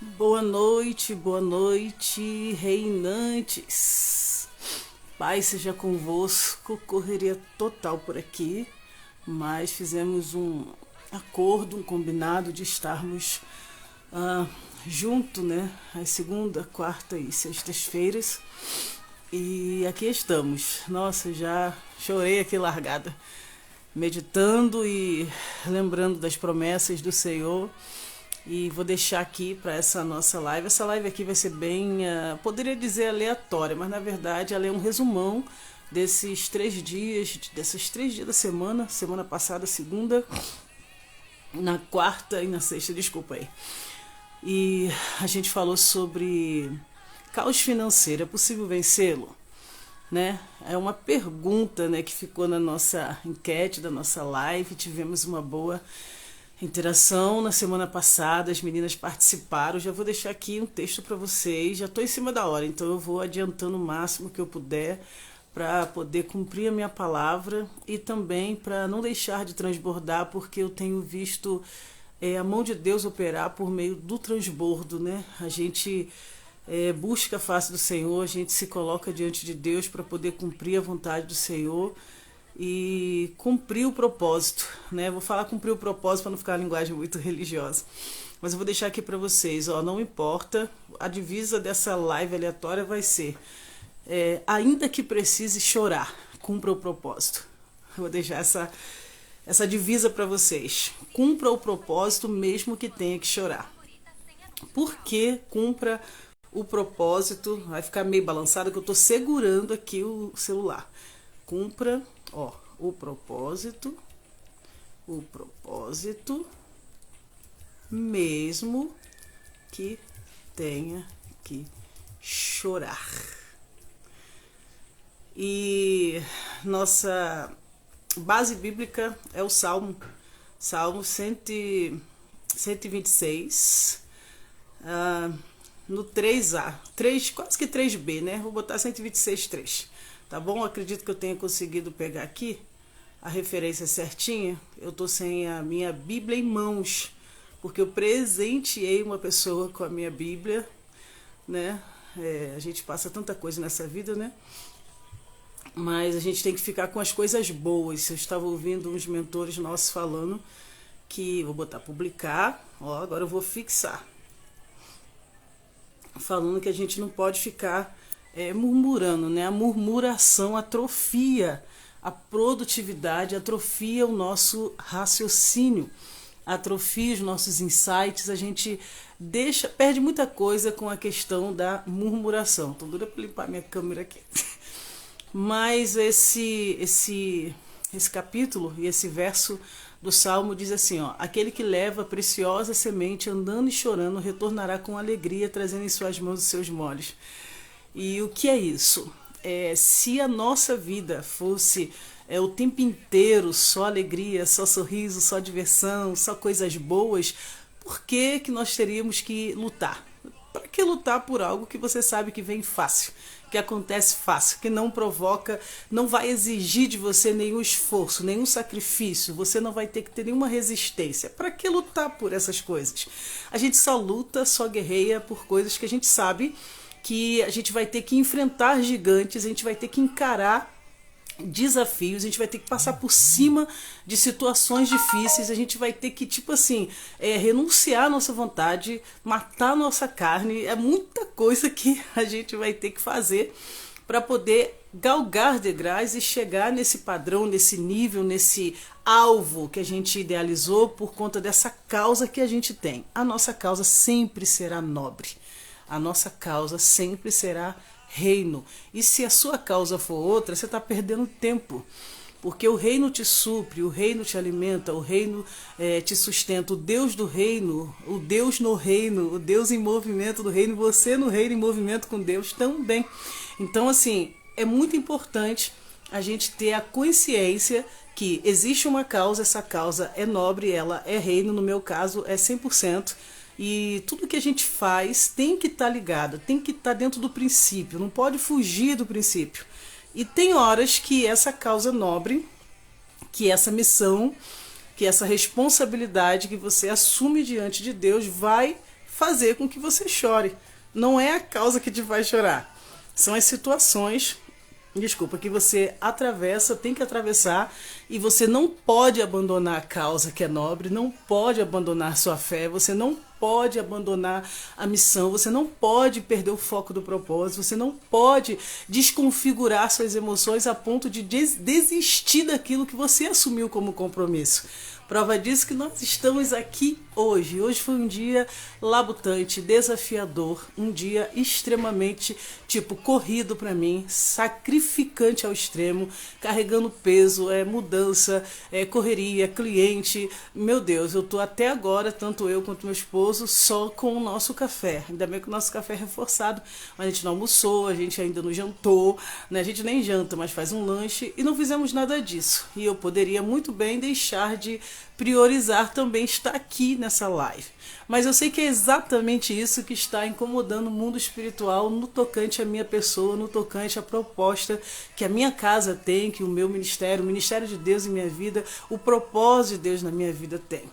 Boa noite, reinantes. Paz seja convosco, correria total por aqui, mas fizemos um acordo, um combinado de estarmos ah, junto, né? Às segunda, quarta e sextas-feiras. E aqui estamos. Nossa, já chorei aqui largada, meditando e lembrando das promessas do Senhor. E vou deixar aqui para essa nossa live. Essa live aqui vai ser bem, poderia dizer aleatória, mas na verdade ela é um resumão desses 3 dias da semana. Semana passada, segunda, na quarta e na sexta, desculpa aí. E a gente falou sobre caos financeiro. É possível vencê-lo? Né? É uma pergunta, né, que ficou na nossa enquete, da nossa live. Tivemos uma boa interação na semana passada, as meninas participaram. Já vou deixar aqui um texto para vocês. Já estou em cima da hora, então eu vou adiantando o máximo que eu puder para poder cumprir a minha palavra e também para não deixar de transbordar, porque eu tenho visto a mão de Deus operar por meio do transbordo, né? A gente busca a face do Senhor, a gente se coloca diante de Deus para poder cumprir a vontade do Senhor e cumprir o propósito, né? Vou falar cumprir o propósito para não ficar uma linguagem muito religiosa, mas eu vou deixar aqui para vocês, ó, não importa, a divisa dessa live aleatória vai ser ainda que precise chorar, cumpra o propósito. Eu vou deixar essa divisa para vocês. Cumpra o propósito mesmo que tenha que chorar. Por que cumpra o propósito? Vai ficar meio balançado que eu estou segurando aqui o celular. Cumpra, ó, o propósito, mesmo que tenha que chorar. E nossa base bíblica é o Salmo 126, no 3A, 3, quase que 3B, né? Vou botar 126,3. Tá bom? Acredito que eu tenha conseguido pegar aqui a referência certinha. Eu tô sem a minha Bíblia em mãos, porque eu presenteei uma pessoa com a minha Bíblia, né? A gente passa tanta coisa nessa vida, né? Mas a gente tem que ficar com as coisas boas. Eu estava ouvindo uns mentores nossos falando que, vou botar publicar, ó, agora eu vou fixar, falando que a gente não pode ficar murmurando, né? A murmuração atrofia a produtividade, atrofia o nosso raciocínio, atrofia os nossos insights. A gente perde muita coisa com a questão da murmuração. Tô doida para limpar minha câmera aqui. Mas esse capítulo e esse verso do Salmo diz assim, ó: aquele que leva a preciosa semente andando e chorando retornará com alegria, trazendo em suas mãos os seus molhos. E o que é isso? Se a nossa vida fosse o tempo inteiro só alegria, só sorriso, só diversão, só coisas boas, por que nós teríamos que lutar? Para que lutar por algo que você sabe que vem fácil, que acontece fácil, que não provoca, não vai exigir de você nenhum esforço, nenhum sacrifício, você não vai ter que ter nenhuma resistência? Para que lutar por essas coisas? A gente só luta, só guerreia por coisas que a gente sabe que a gente vai ter que enfrentar gigantes, a gente vai ter que encarar desafios, a gente vai ter que passar por cima de situações difíceis, a gente vai ter que, tipo assim, renunciar à nossa vontade, matar a nossa carne. É muita coisa que a gente vai ter que fazer para poder galgar degraus e chegar nesse padrão, nesse nível, nesse alvo que a gente idealizou por conta dessa causa que a gente tem. A nossa causa sempre será nobre. A nossa causa sempre será reino. E se a sua causa for outra, você está perdendo tempo. Porque o reino te supre, o reino te alimenta, o reino te sustenta. O Deus do reino, o Deus no reino, o Deus em movimento do reino, você no reino em movimento com Deus também. Então, assim, é muito importante a gente ter a consciência que existe uma causa, essa causa é nobre, ela é reino, no meu caso é 100%. E tudo que a gente faz tem que estar ligado, tem que estar dentro do princípio, não pode fugir do princípio. E tem horas que essa causa nobre, que essa missão, que essa responsabilidade que você assume diante de Deus vai fazer com que você chore. Não é a causa que te faz chorar. São as situações, desculpa, que você atravessa, tem que atravessar, e você não pode abandonar a causa que é nobre, não pode abandonar sua fé, você não pode abandonar a missão, você não pode perder o foco do propósito, você não pode desconfigurar suas emoções a ponto de desistir daquilo que você assumiu como compromisso. Prova disso que nós estamos aqui hoje. Hoje foi um dia labutante, desafiador, um dia extremamente, corrido para mim, sacrificante ao extremo, carregando peso, mudança, correria, cliente. Meu Deus, eu tô até agora, tanto eu quanto meu esposo, só com o nosso café. Ainda bem que o nosso café é reforçado, mas a gente não almoçou, a gente ainda não jantou, né? A gente nem janta, mas faz um lanche e não fizemos nada disso. E eu poderia muito bem deixar de priorizar também estar aqui nessa live. Mas eu sei que é exatamente isso que está incomodando o mundo espiritual no tocante à minha pessoa, no tocante à proposta que a minha casa tem, que o meu ministério, o ministério de Deus em minha vida, o propósito de Deus na minha vida tem.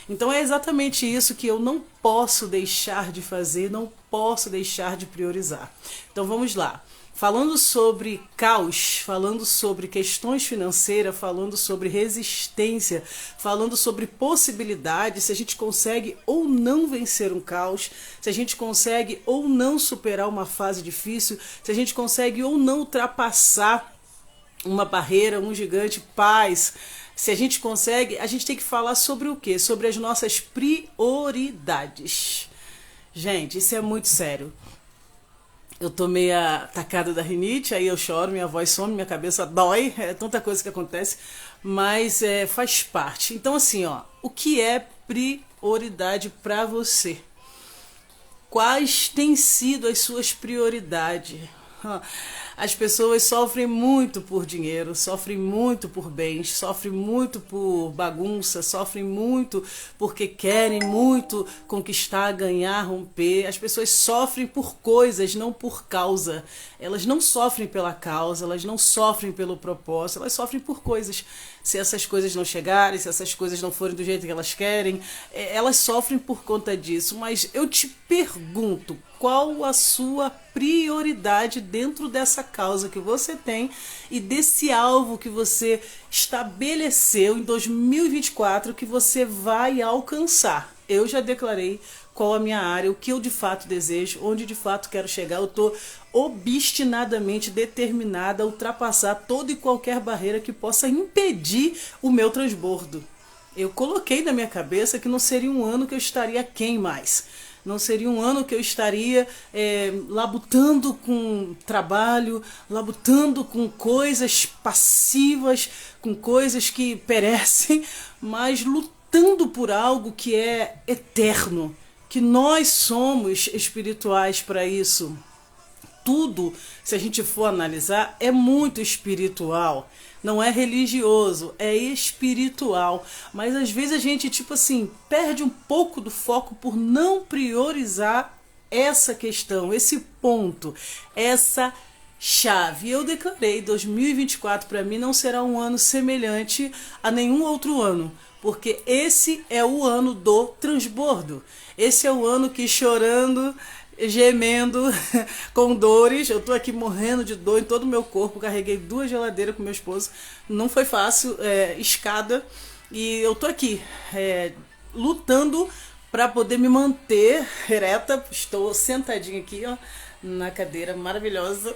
Então é exatamente isso que eu não posso deixar de fazer, não posso deixar de priorizar. Então vamos lá. Falando sobre caos, falando sobre questões financeiras, falando sobre resistência, falando sobre possibilidades, se a gente consegue ou não vencer um caos, se a gente consegue ou não superar uma fase difícil, se a gente consegue ou não ultrapassar uma barreira, um gigante, paz. Se a gente consegue, a gente tem que falar sobre o quê? Sobre as nossas prioridades. Gente, isso é muito sério. Eu tô meio atacada da rinite, aí eu choro, minha voz some, minha cabeça dói, é tanta coisa que acontece, mas faz parte. Então assim, o que é prioridade para você? Quais têm sido as suas prioridades? As pessoas sofrem muito por dinheiro, sofrem muito por bens, sofrem muito por bagunça, sofrem muito porque querem muito conquistar, ganhar, romper. As pessoas sofrem por coisas, não por causa. Elas não sofrem pela causa, elas não sofrem pelo propósito, elas sofrem por coisas. Se essas coisas não chegarem, se essas coisas não forem do jeito que elas querem, elas sofrem por conta disso. Mas eu te pergunto, qual a sua prioridade dentro dessa causa que você tem e desse alvo que você estabeleceu em 2024 que você vai alcançar? Eu já declarei qual a minha área, o que eu de fato desejo, onde de fato quero chegar. Eu estou obstinadamente determinada a ultrapassar toda e qualquer barreira que possa impedir o meu transbordo. Eu coloquei na minha cabeça que não seria um ano que eu estaria aquém mais. Não seria um ano que eu estaria labutando com trabalho, labutando com coisas passivas, com coisas que perecem, mas lutando por algo que é eterno, que nós somos espirituais para isso. Tudo, se a gente for analisar, é muito espiritual. Não é religioso, é espiritual. Mas às vezes a gente, perde um pouco do foco por não priorizar essa questão, esse ponto, essa chave. Eu declarei 2024 para mim não será um ano semelhante a nenhum outro ano. Porque esse é o ano do transbordo. Esse é o ano que chorando, gemendo, com dores. Eu tô aqui morrendo de dor em todo o meu corpo. Carreguei 2 geladeiras com meu esposo. Não foi fácil, escada. E eu tô aqui, lutando para poder me manter ereta. Estou sentadinha aqui, na cadeira maravilhosa.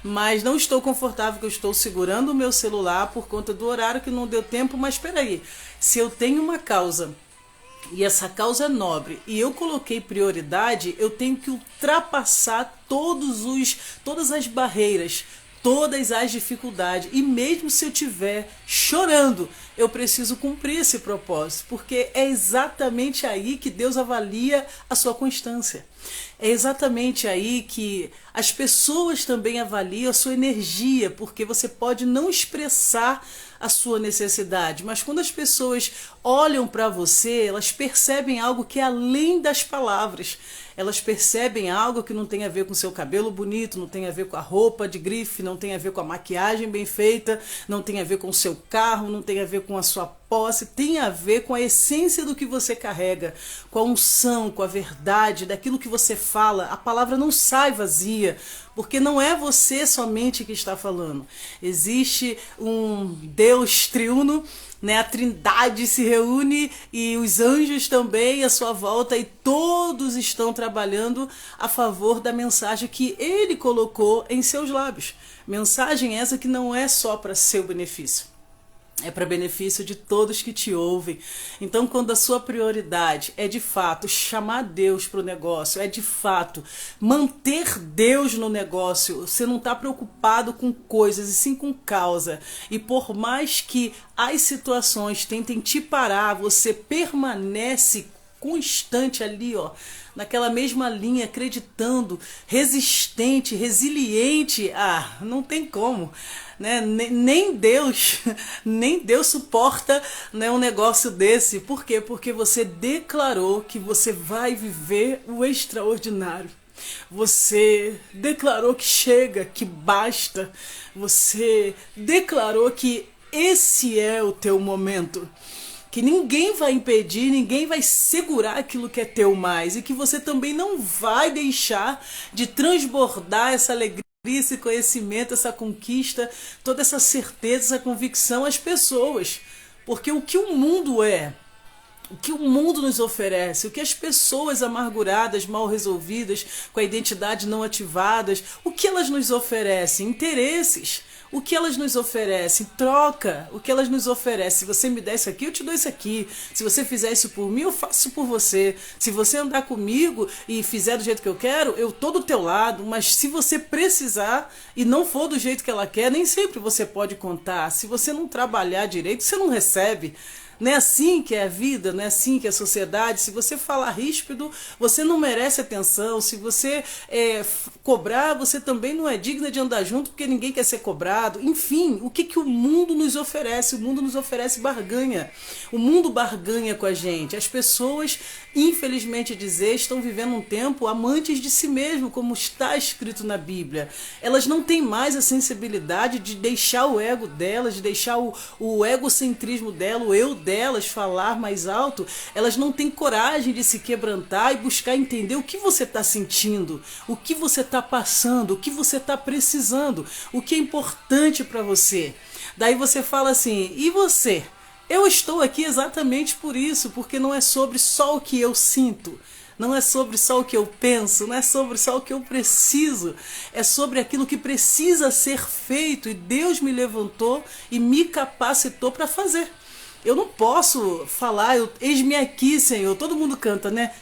Mas não estou confortável, porque eu estou segurando o meu celular por conta do horário que não deu tempo. Mas espera aí, se eu tenho uma causa e essa causa é nobre e eu coloquei prioridade, eu tenho que ultrapassar todas as barreiras, todas as dificuldades. E mesmo se eu estiver chorando, eu preciso cumprir esse propósito, porque é exatamente aí que Deus avalia a sua constância. É exatamente aí que as pessoas também avaliam a sua energia, porque você pode não expressar a sua necessidade, mas quando as pessoas olham para você, elas percebem algo que é além das palavras. Elas percebem algo que não tem a ver com o seu cabelo bonito, não tem a ver com a roupa de grife, não tem a ver com a maquiagem bem feita, não tem a ver com o seu carro, não tem a ver ver com a sua posse, tem a ver com a essência do que você carrega, com a unção, com a verdade, daquilo que você fala. A palavra não sai vazia, porque não é você somente que está falando. Existe um Deus triuno, né? A Trindade se reúne e os anjos também à sua volta, e todos estão trabalhando a favor da mensagem que ele colocou em seus lábios. Mensagem essa que não é só para seu benefício, é para benefício de todos que te ouvem. Então, quando a sua prioridade é de fato chamar Deus para o negócio, é de fato manter Deus no negócio, você não está preocupado com coisas e sim com causa, e por mais que as situações tentem te parar, você permanece constante ali, ó, naquela mesma linha, acreditando, resistente, resiliente. Não tem como, né? Nem Deus, nem Deus suporta, né, um negócio desse. Por quê? Porque você declarou que você vai viver o extraordinário. Você declarou que chega, que basta. Você declarou que esse é o teu momento, que ninguém vai impedir, ninguém vai segurar aquilo que é teu mais, e que você também não vai deixar de transbordar essa alegria, esse conhecimento, essa conquista, toda essa certeza, essa convicção às pessoas. Porque o que o mundo é, o que o mundo nos oferece, o que as pessoas amarguradas, mal resolvidas, com a identidade não ativadas, o que elas nos oferecem? Interesses. O que elas nos oferecem? Troca. O que elas nos oferecem? Se você me der isso aqui, eu te dou isso aqui. Se você fizer isso por mim, eu faço isso por você. Se você andar comigo e fizer do jeito que eu quero, eu tô do teu lado. Mas se você precisar e não for do jeito que ela quer, nem sempre você pode contar. Se você não trabalhar direito, você não recebe. Não é assim que é a vida, não é assim que é a sociedade. Se você falar ríspido, você não merece atenção. Se você cobrar, você também não é digna de andar junto, porque ninguém quer ser cobrado. Enfim, o que o mundo nos oferece? O mundo nos oferece barganha. O mundo barganha com a gente. As pessoas, infelizmente dizer, estão vivendo um tempo amantes de si mesmo, como está escrito na Bíblia. Elas não têm mais a sensibilidade de deixar o ego delas, de deixar o egocentrismo dela, o eu delas falar mais alto. Elas não têm coragem de se quebrantar e buscar entender o que você está sentindo, o que você está passando, o que você está precisando, o que é importante para você. Daí você fala assim, e você? Eu estou aqui exatamente por isso, porque não é sobre só o que eu sinto, não é sobre só o que eu penso, não é sobre só o que eu preciso, é sobre aquilo que precisa ser feito, e Deus me levantou e me capacitou para fazer. Eu não posso falar, eis-me aqui, Senhor. Todo mundo canta, né?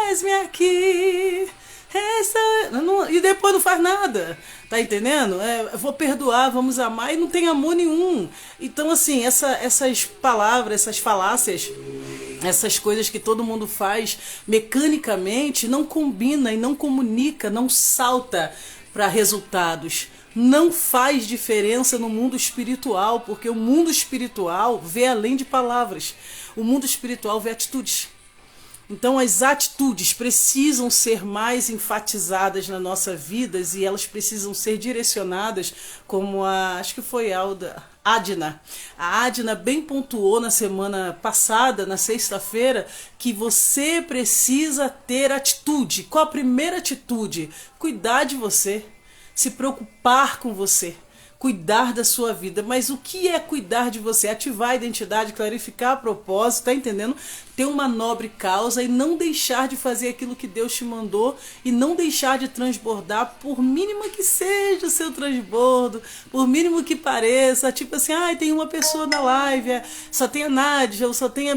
Eis-me aqui. E depois não faz nada. Tá entendendo? Vou perdoar, vamos amar, e não tem amor nenhum. Então, assim, essas palavras, essas falácias, essas coisas que todo mundo faz mecanicamente, não combina e não comunica, não salta para resultados. Não faz diferença no mundo espiritual, porque o mundo espiritual vê além de palavras. O mundo espiritual vê atitudes. Então as atitudes precisam ser mais enfatizadas na nossa vida, e elas precisam ser direcionadas, como acho que foi Adna. A Adna bem pontuou na semana passada, na sexta-feira, que você precisa ter atitude. Qual a primeira atitude? Cuidar de você. Se preocupar com você, cuidar da sua vida. Mas o que é cuidar de você? Ativar a identidade, clarificar a propósito, tá entendendo? Ter uma nobre causa e não deixar de fazer aquilo que Deus te mandou, e não deixar de transbordar, por mínimo que seja o seu transbordo, por mínimo que pareça, tipo assim, tem uma pessoa na live, só tem a Nádia, ou só tem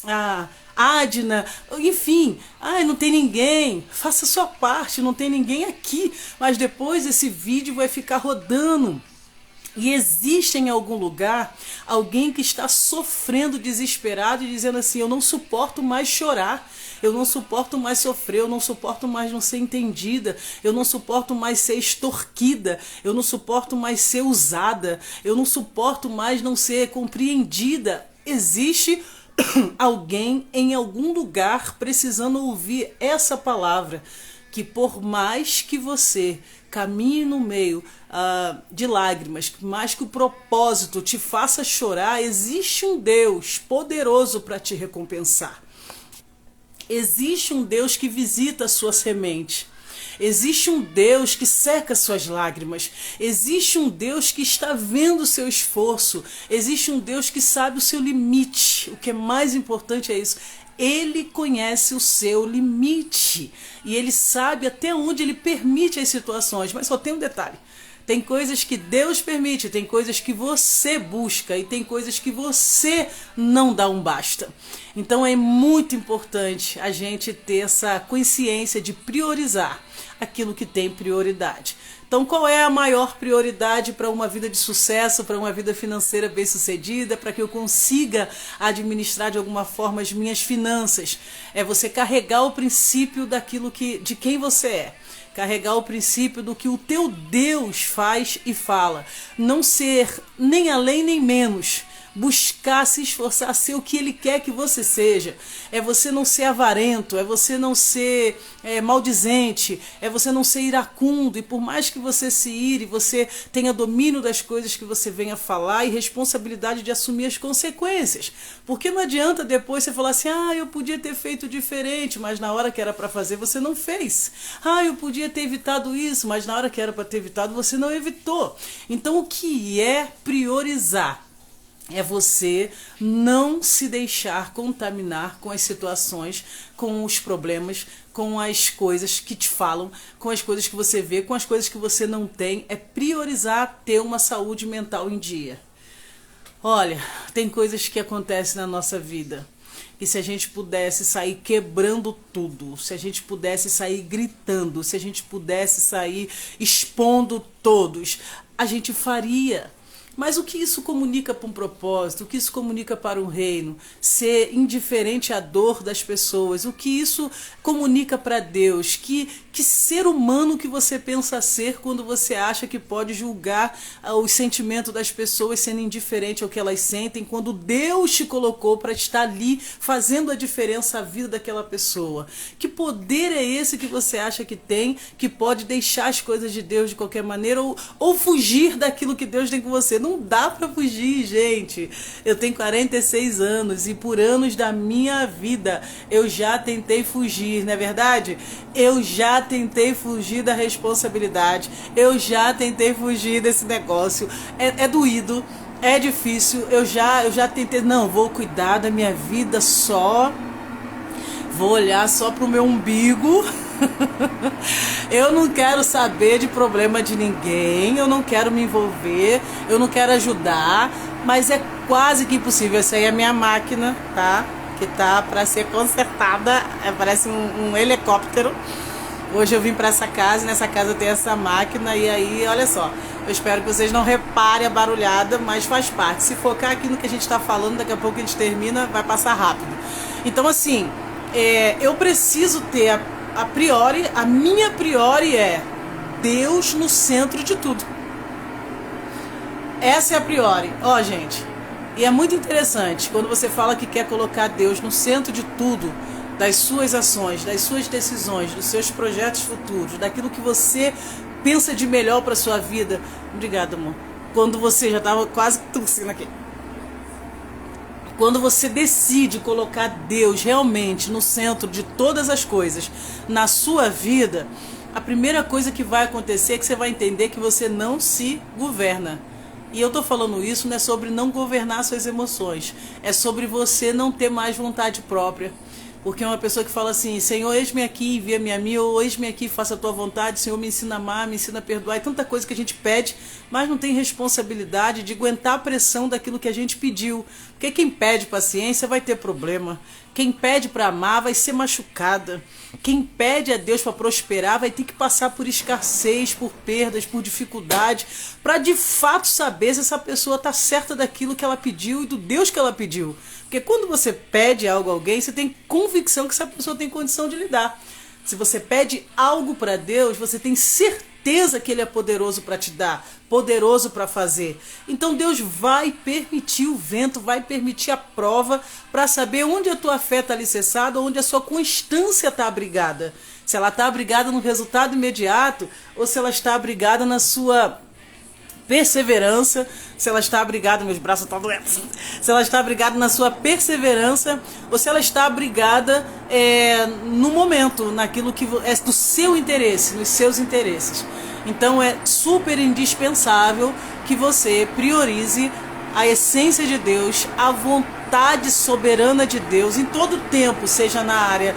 a Adna, enfim, não tem ninguém, faça a sua parte, não tem ninguém aqui, mas depois esse vídeo vai ficar rodando, e existe em algum lugar alguém que está sofrendo, desesperado, e dizendo assim, eu não suporto mais chorar, eu não suporto mais sofrer, eu não suporto mais não ser entendida, eu não suporto mais ser extorquida, eu não suporto mais ser usada, eu não suporto mais não ser compreendida. Existe alguém em algum lugar precisando ouvir essa palavra, que por mais que você caminhe no meio de lágrimas, mais que o propósito te faça chorar, existe um Deus poderoso para te recompensar. Existe um Deus que visita a sua semente. Existe um Deus que seca suas lágrimas. Existe um Deus que está vendo o seu esforço. Existe um Deus que sabe o seu limite. O que é mais importante é isso. Ele conhece o seu limite. E ele sabe até onde ele permite as situações. Mas só tem um detalhe. Tem coisas que Deus permite, tem coisas que você busca e tem coisas que você não dá um basta. Então é muito importante a gente ter essa consciência de priorizar aquilo que tem prioridade. Então, qual é a maior prioridade para uma vida de sucesso, para uma vida financeira bem-sucedida, para que eu consiga administrar de alguma forma as minhas finanças? É você carregar o princípio de quem você é. Carregar o princípio do que o teu Deus faz e fala. Não ser nem além nem menos. Buscar se esforçar a ser o que ele quer que você seja. É você não ser avarento, é você não ser maldizente, é você não ser iracundo. E por mais que você se ire, você tenha domínio das coisas que você venha falar e responsabilidade de assumir as consequências. Porque não adianta depois você falar assim, eu podia ter feito diferente, mas na hora que era para fazer você não fez. Eu podia ter evitado isso, mas na hora que era para ter evitado você não evitou. Então o que é priorizar? É você não se deixar contaminar com as situações, com os problemas, com as coisas que te falam, com as coisas que você vê, com as coisas que você não tem. É priorizar ter uma saúde mental em dia. Olha, tem coisas que acontecem na nossa vida. E se a gente pudesse sair quebrando tudo, se a gente pudesse sair gritando, se a gente pudesse sair expondo todos, a gente faria. Mas o que isso comunica para um propósito? O que isso comunica para um reino? Ser indiferente à dor das pessoas? O que isso comunica para Deus? Que ser humano que você pensa ser quando você acha que pode julgar os sentimentos das pessoas sendo indiferente ao que elas sentem, quando Deus te colocou para estar ali fazendo a diferença à vida daquela pessoa? Que poder é esse que você acha que tem, que pode deixar as coisas de Deus de qualquer maneira ou fugir daquilo que Deus tem com você? Não dá pra fugir, gente. Eu tenho 46 anos e por anos da minha vida eu já tentei fugir, não é verdade? Eu já tentei fugir da responsabilidade. Eu já tentei fugir desse negócio. É doído, é difícil. Eu já tentei, não, vou cuidar da minha vida só. Vou olhar só pro meu umbigo. Eu não quero saber de problema de ninguém, eu não quero me envolver, eu não quero ajudar, mas é quase que impossível. Essa aí é a minha máquina, tá? Que tá para ser consertada, parece um helicóptero. Hoje eu vim para essa casa e nessa casa tem essa máquina e aí, olha só, eu espero que vocês não reparem a barulhada, mas faz parte. Se focar aqui no que a gente tá falando, daqui a pouco a gente termina, vai passar rápido. Então assim, eu preciso ter a minha priori é Deus no centro de tudo. Essa é a priori. Gente, e é muito interessante quando você fala que quer colocar Deus no centro de tudo, das suas ações, das suas decisões, dos seus projetos futuros, daquilo que você pensa de melhor para sua vida. Obrigada, amor. Quando você já estava quase tossindo aqui. Quando você decide colocar Deus realmente no centro de todas as coisas na sua vida, a primeira coisa que vai acontecer é que você vai entender que você não se governa. E eu estou falando isso não é sobre não governar suas emoções, é sobre você não ter mais vontade própria. Porque é uma pessoa que fala assim, Senhor, eis-me aqui, envia-me a mim, ou eis-me aqui, faça a tua vontade, Senhor, me ensina a amar, me ensina a perdoar. É tanta coisa que a gente pede, mas não tem responsabilidade de aguentar a pressão daquilo que a gente pediu. Porque quem pede paciência vai ter problema. Quem pede para amar vai ser machucada. Quem pede a Deus para prosperar vai ter que passar por escassez, por perdas, por dificuldade, para de fato saber se essa pessoa está certa daquilo que ela pediu e do Deus que ela pediu. Porque quando você pede algo a alguém, você tem convicção que essa pessoa tem condição de lhe dar. Se você pede algo para Deus, você tem certeza certeza que Ele é poderoso para te dar, poderoso para fazer. Então Deus vai permitir o vento, vai permitir a prova para saber onde a tua fé está alicerçada, onde a sua constância está abrigada. Se ela está abrigada no resultado imediato ou se ela está abrigada na sua perseverança, se ela está abrigada, meus braços estão doendo, se ela está abrigada na sua perseverança ou se ela está abrigada no momento, naquilo que é do seu interesse, nos seus interesses. Então é super indispensável que você priorize a essência de Deus, a vontade soberana de Deus em todo o tempo, seja na área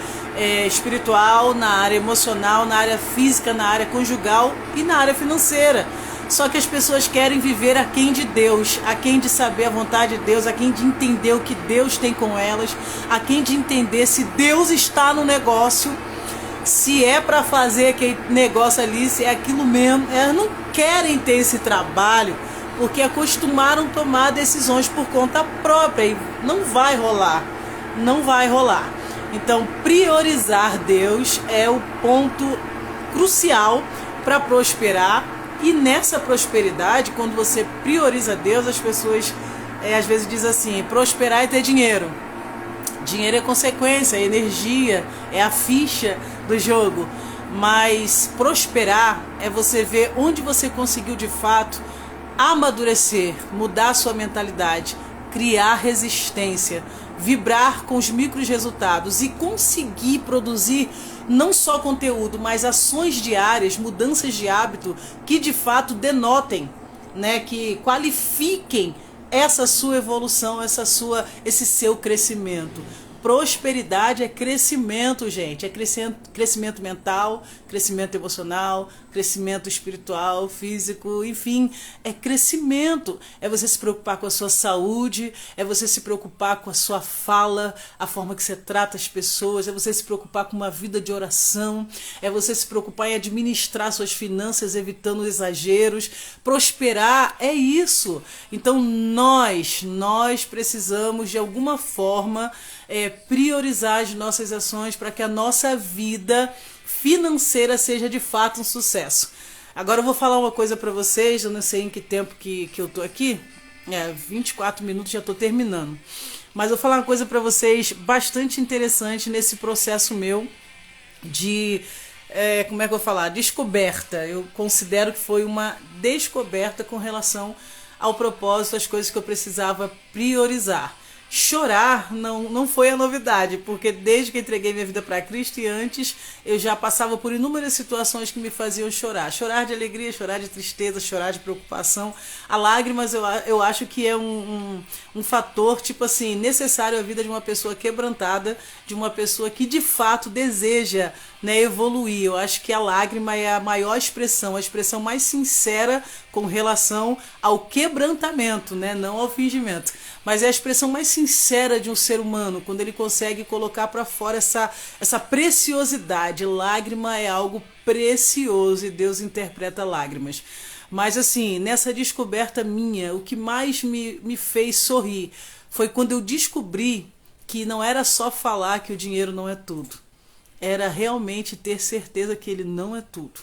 espiritual, na área emocional, na área física, na área conjugal e na área financeira. Só que as pessoas querem viver aquém de Deus, aquém de saber a vontade de Deus, aquém de entender o que Deus tem com elas, aquém de entender se Deus está no negócio, se é para fazer aquele negócio ali, se é aquilo mesmo. Elas não querem ter esse trabalho porque acostumaram a tomar decisões por conta própria e não vai rolar, não vai rolar. Então, priorizar Deus é o ponto crucial para prosperar. E nessa prosperidade, quando você prioriza Deus, as pessoas às vezes dizem assim: prosperar é ter dinheiro. Dinheiro é consequência, é energia, é a ficha do jogo. Mas prosperar é você ver onde você conseguiu de fato amadurecer, mudar a sua mentalidade, criar resistência, vibrar com os micros resultados e conseguir produzir não só conteúdo, mas ações diárias, mudanças de hábito que de fato denotem, né, que qualifiquem essa sua evolução, esse seu crescimento. Prosperidade é crescimento, gente. É crescimento mental, crescimento emocional, crescimento espiritual, físico, enfim. É crescimento. É você se preocupar com a sua saúde, é você se preocupar com a sua fala, a forma que você trata as pessoas, é você se preocupar com uma vida de oração, é você se preocupar em administrar suas finanças, evitando exageros. Prosperar é isso. Então nós precisamos de alguma forma priorizar as nossas ações para que a nossa vida financeira seja de fato um sucesso. Agora eu vou falar uma coisa para vocês, eu não sei em que tempo que eu tô aqui, 24 minutos, já tô terminando. Mas eu vou falar uma coisa para vocês bastante interessante nesse processo meu de, como é que eu vou falar? Descoberta. Eu considero que foi uma descoberta com relação ao propósito, às coisas que eu precisava priorizar. Chorar não foi a novidade, porque desde que entreguei minha vida para Cristo e antes eu já passava por inúmeras situações que me faziam chorar. Chorar de alegria, chorar de tristeza, chorar de preocupação. A lágrimas eu acho que é um fator tipo assim, necessário à vida de uma pessoa quebrantada, de uma pessoa que de fato deseja, né, evoluir. Eu acho que a lágrima é a maior expressão, a expressão mais sincera com relação ao quebrantamento, né, não ao fingimento. Mas é a expressão mais sincera de um ser humano, quando ele consegue colocar para fora essa preciosidade. Lágrima é algo precioso e Deus interpreta lágrimas. Mas assim, nessa descoberta minha, o que mais me fez sorrir foi quando eu descobri que não era só falar que o dinheiro não é tudo. Era realmente ter certeza que ele não é tudo.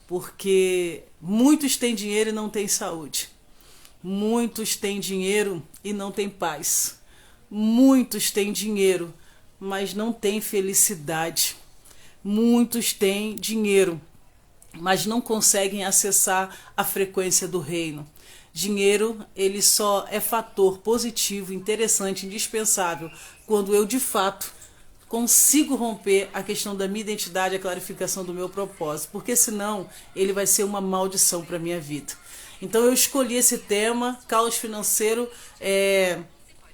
Porque muitos têm dinheiro e não têm saúde. Muitos têm dinheiro e não têm paz. Muitos têm dinheiro, mas não têm felicidade. Muitos têm dinheiro, mas não conseguem acessar a frequência do reino. Dinheiro, ele só é fator positivo, interessante, indispensável, quando eu, de fato, consigo romper a questão da minha identidade, a clarificação do meu propósito, porque senão ele vai ser uma maldição para a minha vida. Então eu escolhi esse tema, caos financeiro,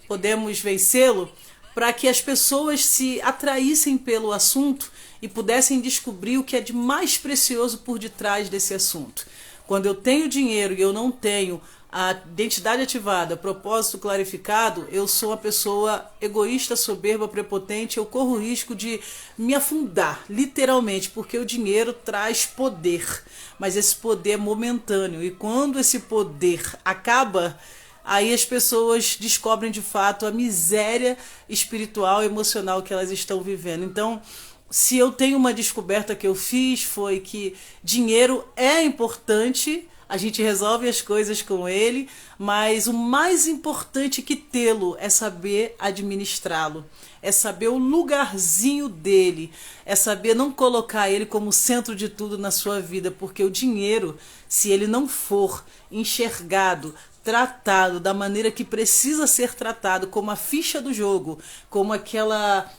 podemos vencê-lo, para que as pessoas se atraíssem pelo assunto e pudessem descobrir o que é de mais precioso por detrás desse assunto. Quando eu tenho dinheiro e eu não tenho a identidade ativada, propósito clarificado, eu sou uma pessoa egoísta, soberba, prepotente, eu corro o risco de me afundar, literalmente, porque o dinheiro traz poder, mas esse poder é momentâneo, e quando esse poder acaba, aí as pessoas descobrem de fato a miséria espiritual e emocional que elas estão vivendo. Então, se eu tenho uma descoberta que eu fiz, foi que dinheiro é importante, a gente resolve as coisas com ele, mas o mais importante que tê-lo é saber administrá-lo, é saber o lugarzinho dele, é saber não colocar ele como centro de tudo na sua vida, porque o dinheiro, se ele não for enxergado, tratado da maneira que precisa ser tratado, como a ficha do jogo, como aquela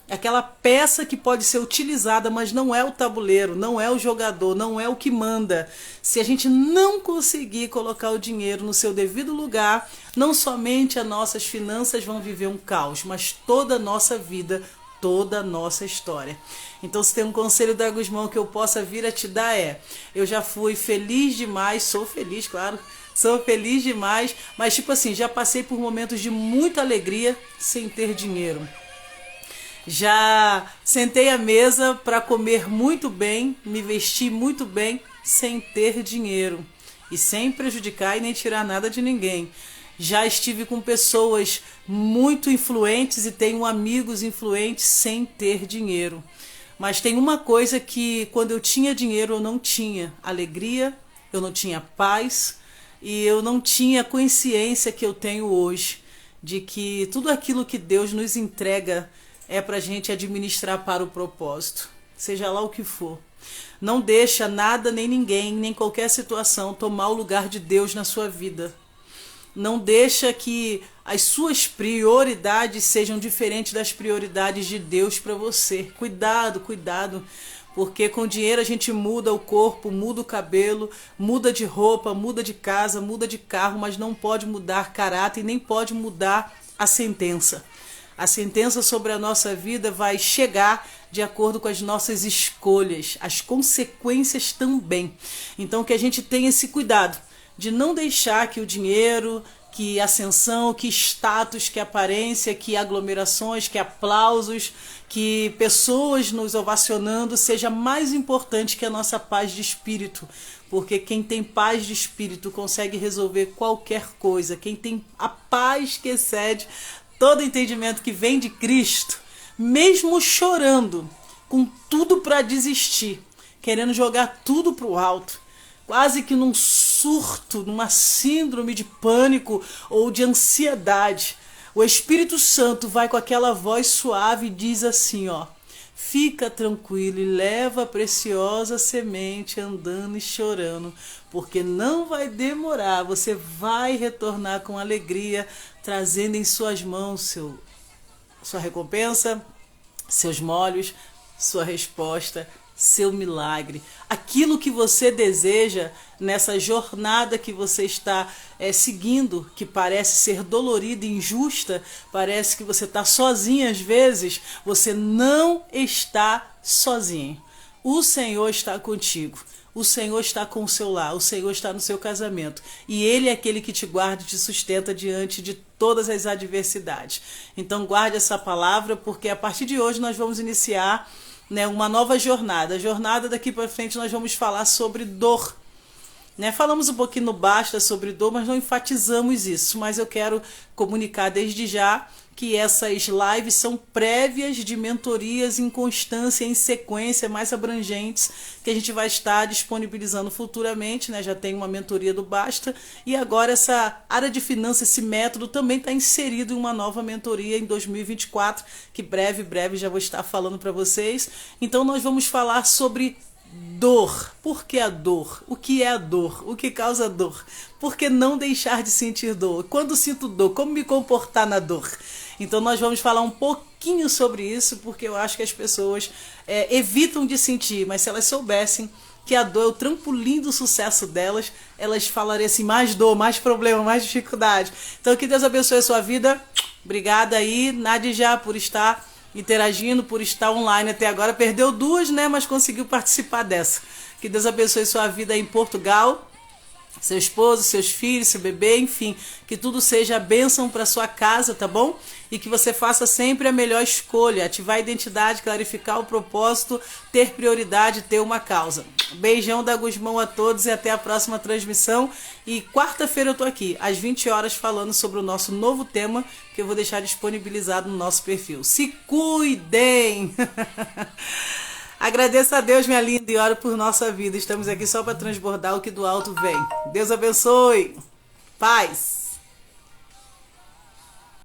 peça que pode ser utilizada, mas não é o tabuleiro, não é o jogador, não é o que manda. Se a gente não conseguir colocar o dinheiro no seu devido lugar, não somente as nossas finanças vão viver um caos, mas toda a nossa vida, toda a nossa história. Então, se tem um conselho da Gusmão que eu possa vir a te dar eu já fui feliz demais, sou feliz, claro, sou feliz demais, mas tipo assim, já passei por momentos de muita alegria sem ter dinheiro. Já sentei à mesa para comer muito bem, me vestir muito bem, sem ter dinheiro. E sem prejudicar e nem tirar nada de ninguém. Já estive com pessoas muito influentes e tenho amigos influentes sem ter dinheiro. Mas tem uma coisa que quando eu tinha dinheiro eu não tinha alegria, eu não tinha paz e eu não tinha a consciência que eu tenho hoje de que tudo aquilo que Deus nos entrega é para a gente administrar para o propósito, seja lá o que for. Não deixa nada, nem ninguém, nem qualquer situação tomar o lugar de Deus na sua vida. Não deixa que as suas prioridades sejam diferentes das prioridades de Deus para você. Cuidado, cuidado, porque com dinheiro a gente muda o corpo, muda o cabelo, muda de roupa, muda de casa, muda de carro, mas não pode mudar caráter e nem pode mudar a sentença. A sentença sobre a nossa vida vai chegar de acordo com as nossas escolhas, as consequências também. Então que a gente tenha esse cuidado de não deixar que o dinheiro, que ascensão, que status, que aparência, que aglomerações, que aplausos, que pessoas nos ovacionando seja mais importante que a nossa paz de espírito. Porque quem tem paz de espírito consegue resolver qualquer coisa. Quem tem a paz que excede todo entendimento que vem de Cristo, mesmo chorando, com tudo para desistir, querendo jogar tudo para o alto, quase que num surto, numa síndrome de pânico ou de ansiedade, o Espírito Santo vai com aquela voz suave e diz assim, fica tranquilo e leva a preciosa semente andando e chorando, porque não vai demorar, você vai retornar com alegria, trazendo em suas mãos sua recompensa, seus molhos, sua resposta, seu milagre, aquilo que você deseja nessa jornada que você está seguindo, que parece ser dolorida e injusta, parece que você está sozinho às vezes, você não está sozinho. O Senhor está contigo. O Senhor está com o seu lar, o Senhor está no seu casamento. E Ele é aquele que te guarda e te sustenta diante de todas as adversidades. Então guarde essa palavra, porque a partir de hoje nós vamos iniciar uma nova jornada. A jornada daqui para frente nós vamos falar sobre dor. Falamos um pouquinho no Basta sobre dor, mas não enfatizamos isso. Mas eu quero comunicar desde já que essas lives são prévias de mentorias em constância, em sequência, mais abrangentes, que a gente vai estar disponibilizando futuramente, Já tem uma mentoria do Basta, e agora essa área de finanças, esse método também está inserido em uma nova mentoria em 2024, que breve já vou estar falando para vocês. Então nós vamos falar sobre dor. Por que a dor? O que é a dor? O que causa dor? Por que não deixar de sentir dor? Quando sinto dor, como me comportar na dor? Então nós vamos falar um pouquinho sobre isso, porque eu acho que as pessoas evitam de sentir, mas se elas soubessem que a dor é o trampolim do sucesso delas, elas falariam assim, mais dor, mais problema, mais dificuldade. Então que Deus abençoe a sua vida. Obrigada aí, Nadja, por estar interagindo, por estar online até agora. Perdeu duas, mas conseguiu participar dessa. Que Deus abençoe sua vida aí em Portugal, seu esposo, seus filhos, seu bebê, enfim, que tudo seja bênção para sua casa, tá bom? E que você faça sempre a melhor escolha, ativar a identidade, clarificar o propósito, ter prioridade, ter uma causa. Beijão da Gusmão a todos e até a próxima transmissão. E quarta-feira eu tô aqui, às 20 horas, falando sobre o nosso novo tema, que eu vou deixar disponibilizado no nosso perfil. Se cuidem! Agradeça a Deus, minha linda, e oro por nossa vida. Estamos aqui só para transbordar o que do alto vem. Deus abençoe. Paz.